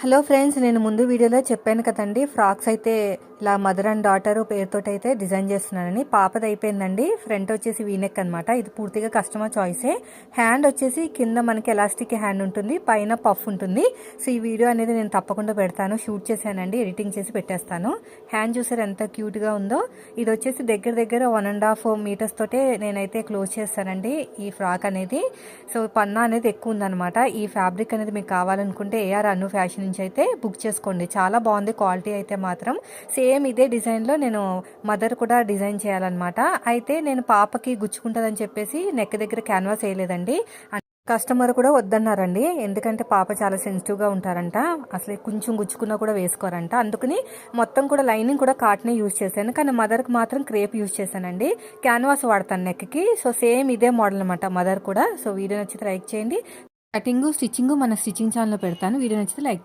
Hello friends, నేను ముందు వీడియోలో చెప్పాను కదండి, ఫ్రాక్స్ అయితే ఇలా మదర్ అండ్ డాటర్ పేరుతోటి అయితే డిజైన్ చేస్తున్నానని. పాపది అయిపోయిందండి. ఫ్రంట్ వచ్చేసి వీనెక్ అనమాట. ఇది పూర్తిగా కస్టమర్ చాయిసే. హ్యాండ్ వచ్చేసి కింద మనకి ఎలాస్టిక్ హ్యాండ్ ఉంటుంది, పైన పఫ్ ఉంటుంది. సో ఈ వీడియో అనేది నేను తప్పకుండా పెడతాను. షూట్ చేశానండి, ఎడిటింగ్ చేసి పెట్టేస్తాను. హ్యాండ్ చూసారు ఎంత క్యూట్గా ఉందో. ఇది వచ్చేసి దగ్గర దగ్గర 1.5 మీటర్స్ తోటే నేనైతే క్లోజ్ చేస్తానండి ఈ ఫ్రాక్ అనేది. సో పన్నా అనేది ఎక్కువ ఉందన్నమాట. ఈ ఫ్యాబ్రిక్ అనేది మీకు కావాలనుకుంటే ఏఆర్ అను ఫ్యాషన్ నుంచి అయితే బుక్ చేసుకోండి. చాలా బాగుంది క్వాలిటీ అయితే మాత్రం. సేమ్ ఇదే డిజైన్లో నేను మదర్ కూడా డిజైన్ చేయాలన్నమాట. అయితే నేను పాపకి గుచ్చుకుంటుందని చెప్పేసి నెక్ దగ్గర క్యాన్వాస్ వేయలేదండి. కస్టమర్ కూడా వద్దన్నారండి, ఎందుకంటే పాప చాలా సెన్సిటివ్గా ఉంటారంట, అసలు కొంచెం గుచ్చుకున్నా కూడా వేసుకోరంట. అందుకని మొత్తం కూడా లైనింగ్ కూడా కాటనే యూజ్ చేశాను, కానీ మదర్కి మాత్రం క్రేప్ యూజ్ చేశానండి. క్యాన్వాస్ వాడతాను నెక్కి. సో సేమ్ ఇదే మోడల్ అనమాట మదర్ కూడా. సో వీడియో నచ్చితే లైక్ చేయండి. కటింగ్ స్టిచ్చింగ్ మన స్టిచ్చింగ్ ఛానల్లో పెడతాను. వీడియో నచ్చితే లైక్